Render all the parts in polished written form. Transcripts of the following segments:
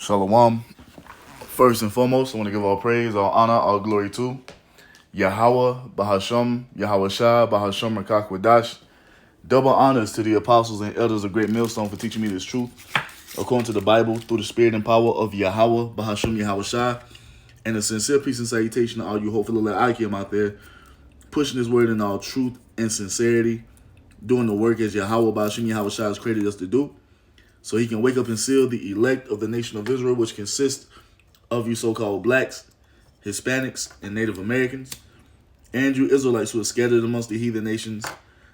Shalom. First and foremost, I want to give all praise, all honor, all glory to Yahweh, Bahasham, Yahweh Shah, Bahasham, Rakakwadash. Double honors to the apostles and elders of Great Millstone for teaching me this truth, according to the Bible, through the spirit and power of Yahweh, Bahasham, Yahweh Shah. And a sincere peace and salutation to all you hopefully let Ikim out there, pushing this word in all truth and sincerity, doing the work as Yahweh, Bahasham, Yahweh Shah has created us to do, so he can wake up and seal the elect of the nation of Israel, which consists of you so-called blacks, Hispanics, and Native Americans, and you Israelites who are scattered amongst the heathen nations.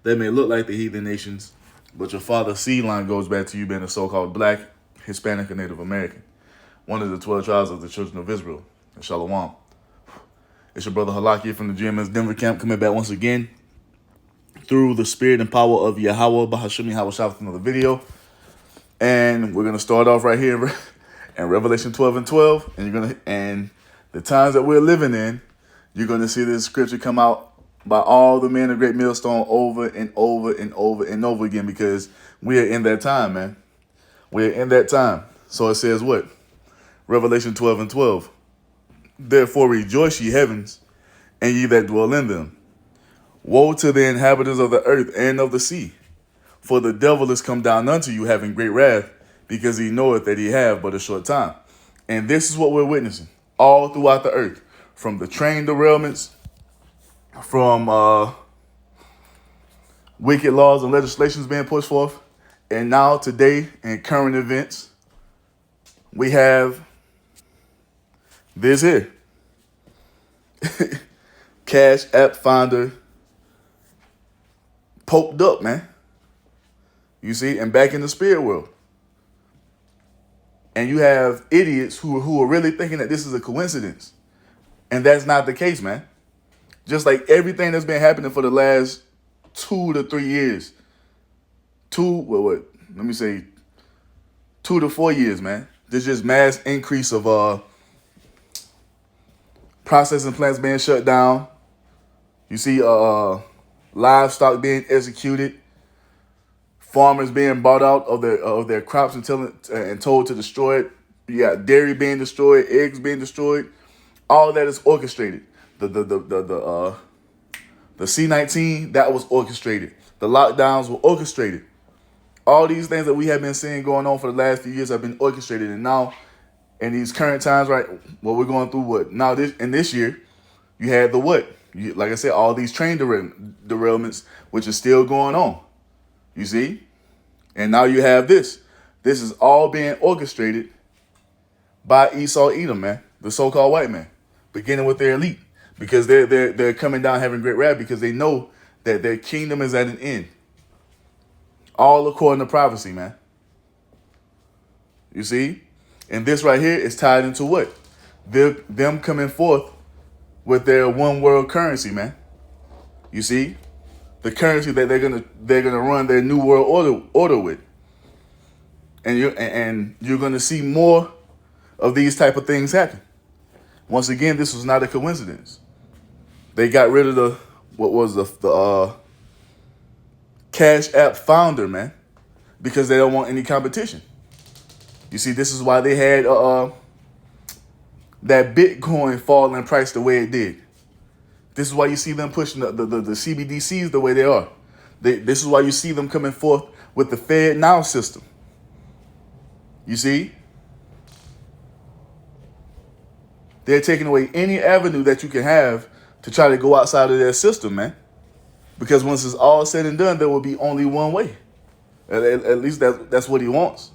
They may look like the heathen nations, but your father's seed line goes back to you being a so-called black, Hispanic, and Native American, one of the 12 tribes of the children of Israel. And Shalom. It's your brother Halaki from the GMS Denver camp, coming back once again through the spirit and power of Yahweh, Bahasham, Yahweh Shah, with another video. And we're gonna start off right here in Revelation 12 and 12. And the times that we're living in, you're gonna see this scripture come out by all the men of Great Millstone over and over and over and over again, because we are in that time, man. We're in that time. So it says what? Revelation 12 and 12. Therefore rejoice, ye heavens, and ye that dwell in them. Woe to the inhabitants of the earth and of the sea, for the devil is come down unto you, having great wrath, because he knoweth that he have but a short time. And this is what we're witnessing all throughout the earth, from the train derailments, from wicked laws and legislations being pushed forth, and now today in current events, we have this here. Cash App founder poked up, man. You see, and back in the spirit world. And you have idiots who are really thinking that this is a coincidence. And that's not the case, man. Just like everything that's been happening for the last 2 to 3 years. 2 to 4 years, man. There's just mass increase of processing plants being shut down. You see livestock being executed. Farmers being bought out of their crops and told to destroy it. You got dairy being destroyed, eggs being destroyed. All that is orchestrated. The C-19, that was orchestrated. The lockdowns were orchestrated. All these things that we have been seeing going on for the last few years have been orchestrated. And now, in these current times, right, what we're going through, what now this year, you had the what? Like I said, all these train derailments, which is still going on. You see? And now you have this. This is all being orchestrated by Esau Edom, man, the so-called white man, beginning with their elite, because they're coming down having great wrath because they know that their kingdom is at an end. All according to prophecy, man. You see? And this right here is tied into what? Them coming forth with their one world currency, man. You see? The currency that they're gonna run their new world order with. And you're gonna see more of these type of things happen. Once again, this was not a coincidence. They got rid of the Cash App founder, man, because they don't want any competition. You see, this is why they had that Bitcoin fall in price the way it did. This is why you see them pushing the CBDCs the way they are. This is why you see them coming forth with the Fed Now system. You see? They're taking away any avenue that you can have to try to go outside of their system, man. Because once it's all said and done, there will be only one way. At least that's what he wants.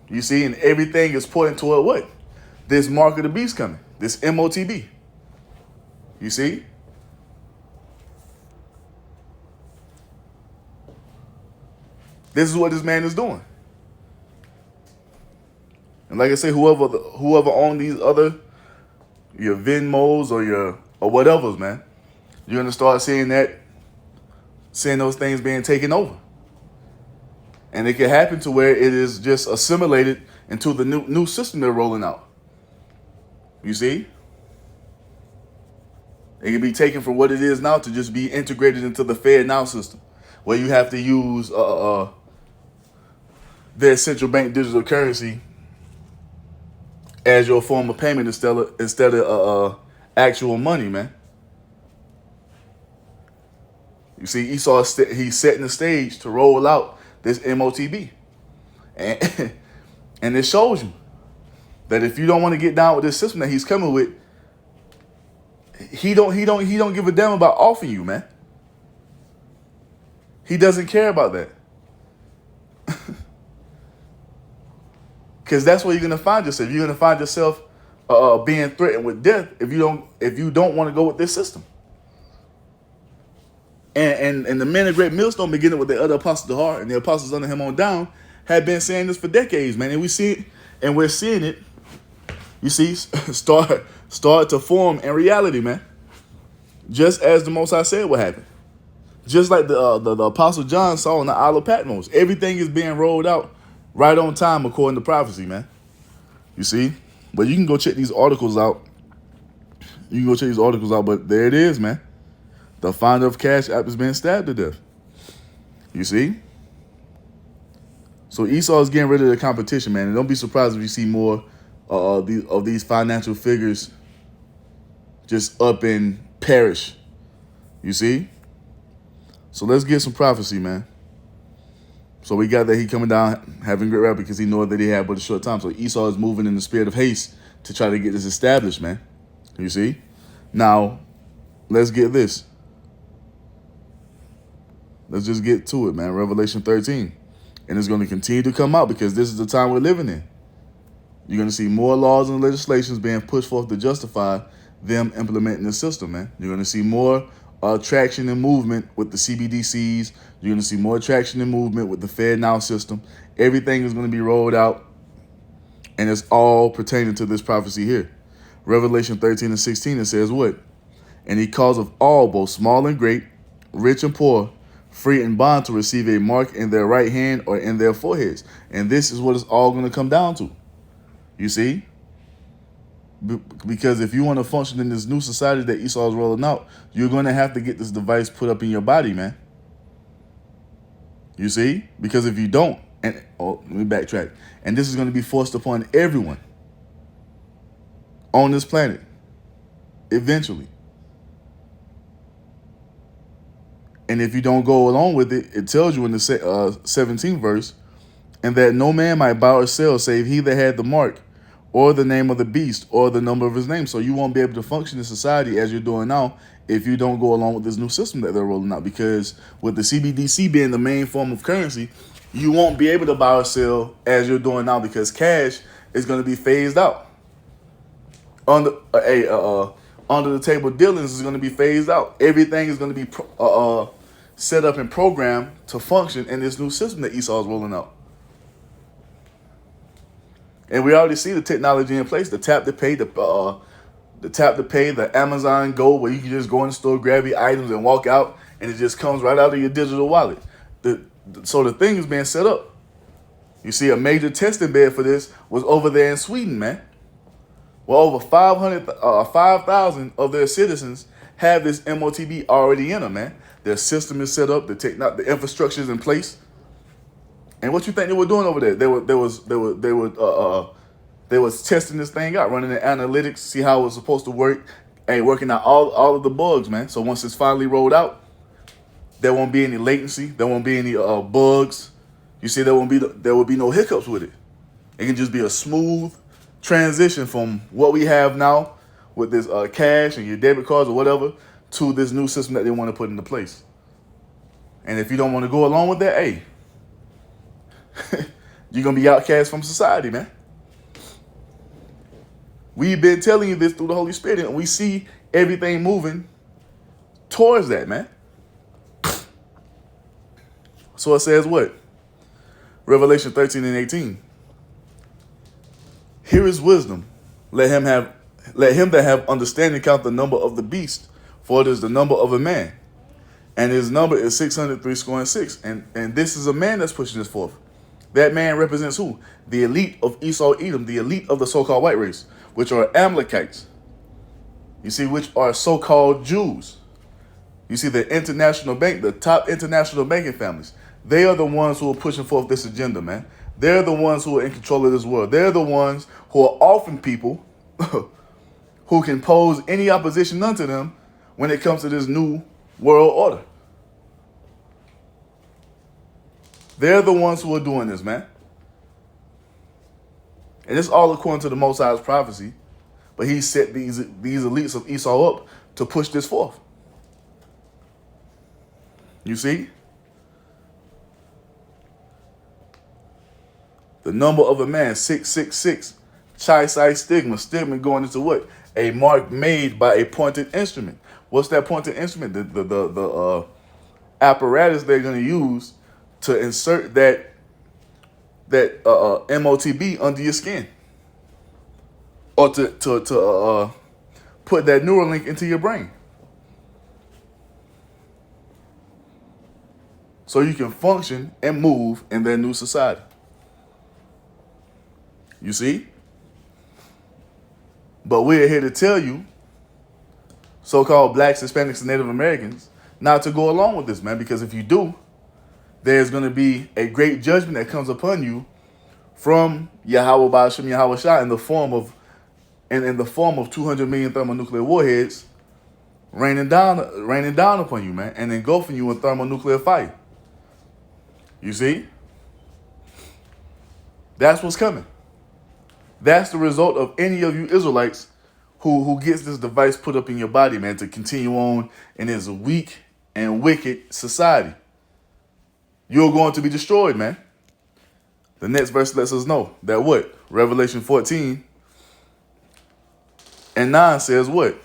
You see? And everything is pointing toward what? This mark of the beast coming. This M.O.T.B. You see? This is what this man is doing. And like I say, whoever owns these other, your Venmos or whatever's, man, you're gonna start seeing those things being taken over. And it can happen to where it is just assimilated into the new system they're rolling out. You see? It can be taken from what it is now to just be integrated into the Fed Now system, where you have to use their central bank digital currency as your form of payment instead of actual money, man. You see, Esau he's setting the stage to roll out this M.O.T.B. And and it shows you that if you don't want to get down with this system that he's coming with, he don't give a damn about offing you, man. He doesn't care about that. Because that's where you're gonna find yourself. You're gonna find yourself being threatened with death if you don't want to go with this system. And the men of great millstone, beginning with the other apostles of the heart and the apostles under him on down, have been saying this for decades, man. And we see it, and we're seeing it. You see, start to form in reality, man. Just as the Most High said would happen. Just like the Apostle John saw on the Isle of Patmos. Everything is being rolled out right on time according to prophecy, man. You see? But you can go check these articles out. But there it is, man. The founder of Cash App is being stabbed to death. You see? So Esau is getting rid of the competition, man. And don't be surprised if you see more of these financial figures just up and perish. You see? So let's get some prophecy, man. So we got that he coming down having great wrath because he knows that he had but a short time. So Esau is moving in the spirit of haste to try to get this established, man. You see? Now, let's get this. Let's just get to it, man. Revelation 13. And it's going to continue to come out because this is the time we're living in. You're going to see more laws and legislations being pushed forth to justify them implementing the system, man. You're going to see more traction and movement with the CBDCs. You're going to see more traction and movement with the FedNow system. Everything is going to be rolled out, and it's all pertaining to this prophecy here. Revelation 13 and 16, it says what? And he calls of all, both small and great, rich and poor, free and bond, to receive a mark in their right hand or in their foreheads. And this is what it's all going to come down to. You see? Because if you want to function in this new society that Esau is rolling out, you're going to have to get this device put up in your body, man. You see? Because if you don't, let me backtrack. And this is going to be forced upon everyone on this planet eventually. And if you don't go along with it, it tells you in the 17th verse, and that no man might buy or sell save he that had the mark, or the name of the beast, or the number of his name. So you won't be able to function in society as you're doing now if you don't go along with this new system that they're rolling out. Because with the CBDC being the main form of currency, you won't be able to buy or sell as you're doing now because cash is going to be phased out. Under the table dealings is going to be phased out. Everything is going to be set up and programmed to function in this new system that Esau is rolling out. And we already see the technology in place, the tap to pay, the Amazon Go, where you can just go in the store, grab your items, and walk out, and it just comes right out of your digital wallet. So the thing is being set up. You see, a major testing bed for this was over there in Sweden, man. Well, over 5,000 of their citizens have this M.O.T.B already in them, man. Their system is set up, the infrastructure is in place. And what you think they were doing over there? They was testing this thing out, running the analytics, see how it was supposed to work, and working out all of the bugs, man. So once it's finally rolled out, there won't be any latency, there won't be any bugs. You see, there will be no hiccups with it. It can just be a smooth transition from what we have now with this cash and your debit cards or whatever to this new system that they want to put into place. And if you don't want to go along with that, hey, you're going to be outcast from society, man. We've been telling you this through the Holy Spirit, and we see everything moving towards that, man. So it says what? Revelation 13 and 18. Here is wisdom. Let him that have understanding count the number of the beast, for it is the number of a man. And his number is 603 and this is a man that's pushing this forth. That man represents who? The elite of Esau Edom, the elite of the so-called white race, which are Amalekites. You see, which are so-called Jews. You see, the international bank, the top international banking families. They are the ones who are pushing forth this agenda, man. They're the ones who are in control of this world. They're the ones who are often people who can pose any opposition unto them when it comes to this new world order. They're the ones who are doing this, man. And it's all according to the Most High's prophecy. But he set these elites of Esau up to push this forth. You see? The number of a man, 666. Chi-Sci stigma. Stigma going into what? A mark made by a pointed instrument. What's that pointed instrument? The apparatus they're going to use to insert that M.O.T.B under your skin. Or to put that neural link into your brain. So you can function and move in their new society. You see? But we're here to tell you, so-called blacks, Hispanics, and Native Americans, not to go along with this, man. Because if you do, there's going to be a great judgment that comes upon you from Yahweh Ba'ashem Yahweh Shah in the form of 200 million thermonuclear warheads raining down upon you, man, and engulfing you in thermonuclear fire. You see? That's what's coming. That's the result of any of you Israelites who gets this device put up in your body, man, to continue on in this weak and wicked society. You're going to be destroyed, man. The next verse lets us know that what? Revelation 14:9 says what?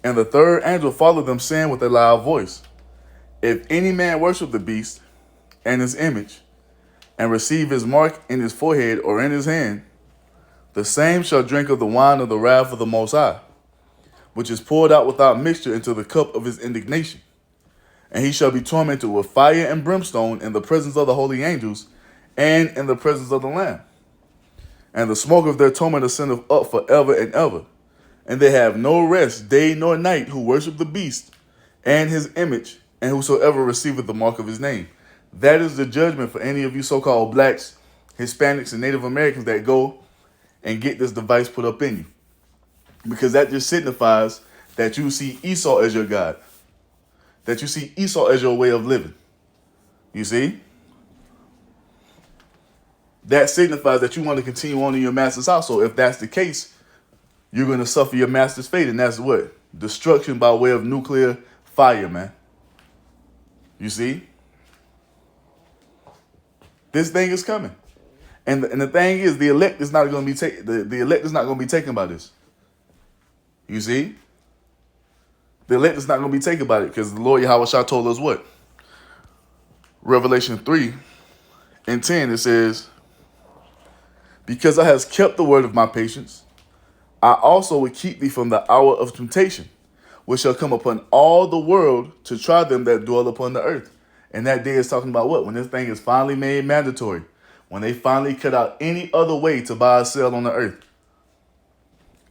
And the third angel followed them, saying with a loud voice, if any man worship the beast and his image, and receive his mark in his forehead or in his hand, the same shall drink of the wine of the wrath of the Most High, which is poured out without mixture into the cup of his indignation. And he shall be tormented with fire and brimstone in the presence of the holy angels and in the presence of the Lamb. And the smoke of their torment ascendeth up forever and ever. And they have no rest day nor night who worship the beast and his image, and whosoever receiveth the mark of his name. That is the judgment for any of you so-called blacks, Hispanics, and Native Americans that go and get this device put up in you. Because that just signifies that you see Esau as your God. That you see Esau as your way of living. You see? That signifies that you want to continue on in your master's house. So if that's the case, you're going to suffer your master's fate. And that's what? Destruction by way of nuclear fire, man. You see? This thing is coming. And the thing is, the elect is not going to be taken. The elect is not going to be taken by this. You see? The elect is not going to be taken by it because the Lord Yahweh Shah told us what? Revelation 3:10, it says, because thou hast kept the word of my patience, I also will keep thee from the hour of temptation, which shall come upon all the world to try them that dwell upon the earth. And that day is talking about what? When this thing is finally made mandatory. When they finally cut out any other way to buy or sell on the earth.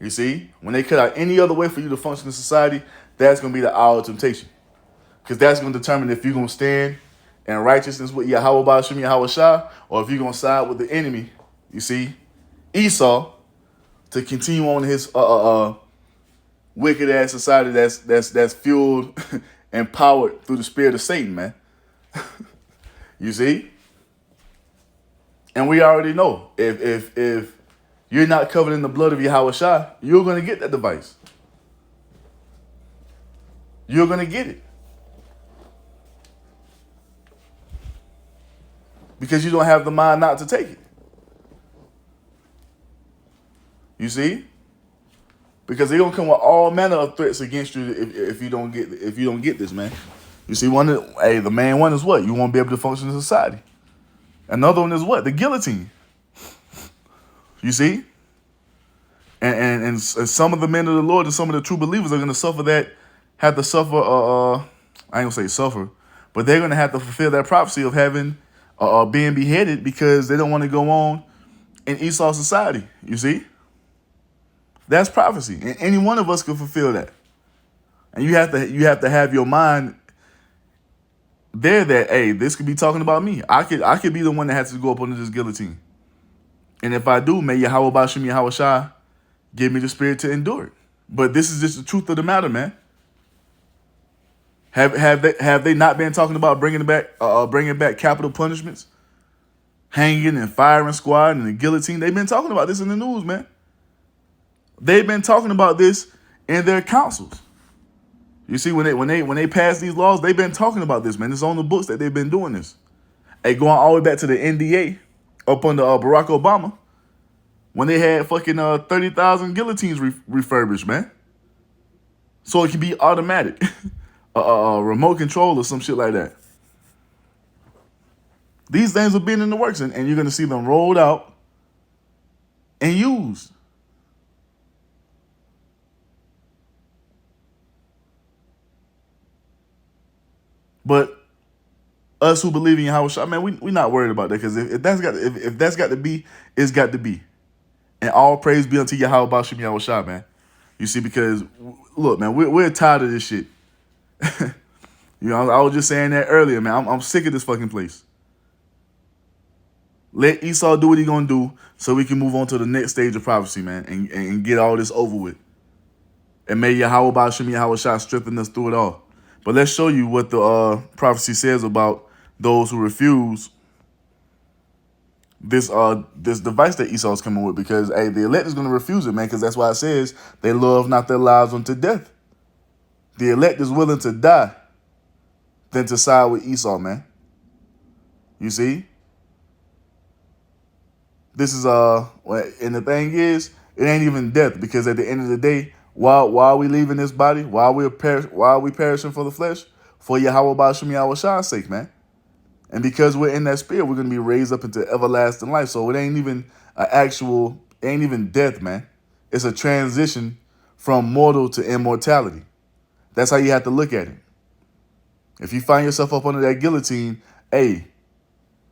You see? When they cut out any other way for you to function in society, that's going to be the hour of temptation. Because that's going to determine if you're going to stand in righteousness with Yahweh Ba'ashem Yahweh Shah, or if you're going to side with the enemy, you see, Esau, to continue on his wicked ass society that's fueled and powered through the spirit of Satan, man. You see? And we already know if you're not covered in the blood of Yahweh Shah, you're going to get that device. You're going to get it. Because you don't have the mind not to take it. You see? Because they're gonna come with all manner of threats against you if you don't get this, man. You see, the main one is what? You won't be able to function in society. Another one is what? The guillotine. You see? And some of the men of the Lord and some of the true believers are gonna have to suffer I ain't gonna say suffer, but they're gonna have to fulfill that prophecy of having being beheaded because they don't want to go on in Esau society. You see? That's prophecy. And any one of us could fulfill that. And you have to have your mind they're that, hey, this could be talking about me. I could be the one that has to go up under this guillotine. And if I do, may Yahweh Bashim Yahweh Shai give me the spirit to endure it. But this is just the truth of the matter, man. Have they not been talking about bringing back capital punishments, hanging and firing squad and the guillotine? They've been talking about this in the news, man. They've been talking about this in their councils. You see, when they pass these laws, they've been talking about this, man. It's on the books that they've been doing this. Hey, going all the way back to the NDA up under Barack Obama, when they had fucking 30,000 guillotines refurbished, man. So it can be automatic, remote control or some shit like that. These things have been in the works, and you're gonna see them rolled out and used. But us who believe in Yahweh Shai, man, we not worried about that, because if that's got to be, it's got to be. And all praise be unto Yahweh Bashim Yahweh Shai, man. You see, because look, man, we're tired of this shit. You know, I was just saying that earlier, man. I'm sick of this fucking place. Let Esau do what he gonna do, so we can move on to the next stage of prophecy, man, and get all this over with. And may Yahweh Bashim Yahweh Shai strengthen us through it all. But let's show you what the prophecy says about those who refuse this device that Esau is coming with, because hey, the elect is going to refuse it, man, because that's why it says they love not their lives unto death. The elect is willing to die than to side with Esau, man. You see? This is and the thing is, it ain't even death, because at the end of the day, while we leaving this body, while we perishing for the flesh, for Yahweh Bashim Yahweh Shai's sake, man. And because we're in that spirit, we're going to be raised up into everlasting life. So it ain't even it ain't even death, man. It's a transition from mortal to immortality. That's how you have to look at it. If you find yourself up under that guillotine, hey,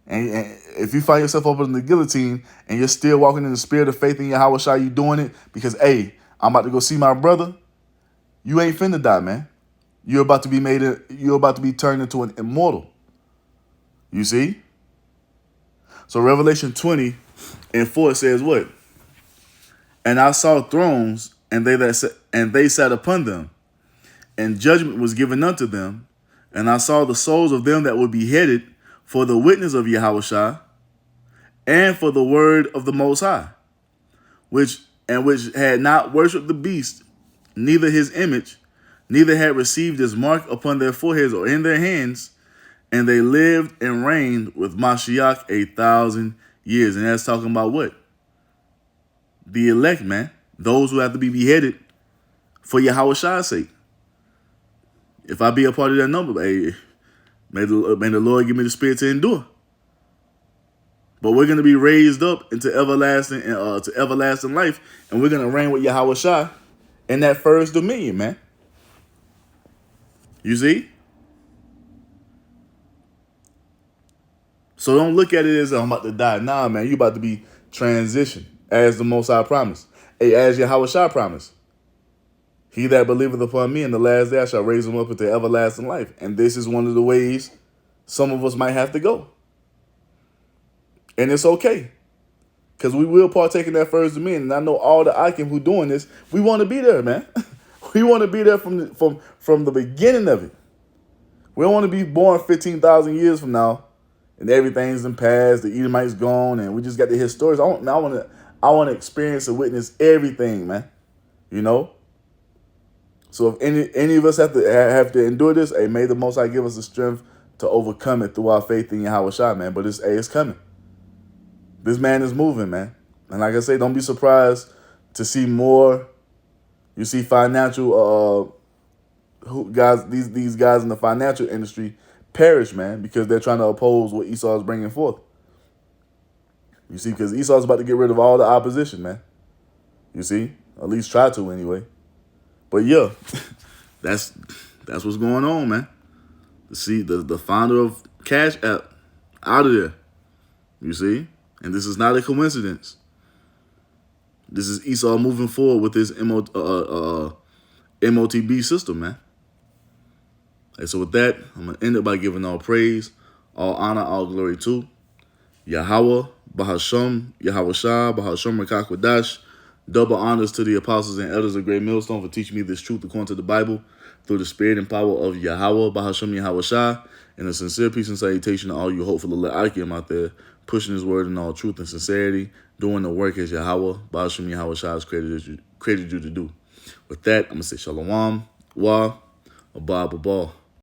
and if you find yourself up under the guillotine and you're still walking in the spirit of faith in Yahweh Shai, you doing it because, hey, I'm about to go see my brother, you ain't finna die, man. You're about to be turned into an immortal. You see? So Revelation 20:4 says what? And I saw thrones, and they sat upon them, and judgment was given unto them. And I saw the souls of them that were beheaded for the witness of Yahweh Shai, and for the word of the Most High, which had not worshipped the beast, neither his image, neither had received his mark upon their foreheads or in their hands. And they lived and reigned with Mashiach 1,000 years. And that's talking about what? The elect, man. Those who have to be beheaded for Yahweh Shai's sake. If I be a part of that number, hey, may the Lord give me the spirit to endure. But we're going to be raised up into everlasting life. And we're going to reign with Yahweh Shai in that first dominion, man. You see? So don't look at it as I'm about to die. Nah, man, you about to be transitioned as the Most High promised. Hey, as Yahweh Shai promised. He that believeth upon me in the last day, I shall raise him up into everlasting life. And this is one of the ways some of us might have to go. And it's okay. Because we will partake in that first dominion. And I know all the Akim who doing this, we want to be there, man. We want to be there from the beginning of it. We don't want to be born 15,000 years from now and everything's in past, the Edomite's gone, and we just got to hear stories. I want to experience and witness everything, man. You know? So if any of us have to endure this, hey, may the Most High give us the strength to overcome it through our faith in Yahweh Shai, man. But it's coming. This man is moving, man. And like I say, don't be surprised to see more. You see financial guys, these guys in the financial industry perish, man, because they're trying to oppose what Esau is bringing forth. You see, because Esau's about to get rid of all the opposition, man. You see, at least try to anyway. But yeah, that's what's going on, man. See, the founder of Cash App out of there. You see, and this is not a coincidence. This is Esau moving forward with this M.O.T.B system, man. And so with that, I'm going to end it by giving all praise, all honor, all glory to Yahweh, Bahasham, Yahweh Shah, Bahasham Rakakwadash. Double honors to the apostles and elders of Great Millstone for teaching me this truth according to the Bible through the spirit and power of Yahweh, Bahasham, Yahweh Shah. And a sincere peace and salutation to all you hopeful Le'akim out there, pushing his word in all truth and sincerity, doing the work as Yahweh, Bahasham, Yahweh Shah has created you to do. With that, I'm going to say Shalom, Wa, Abba, Abba.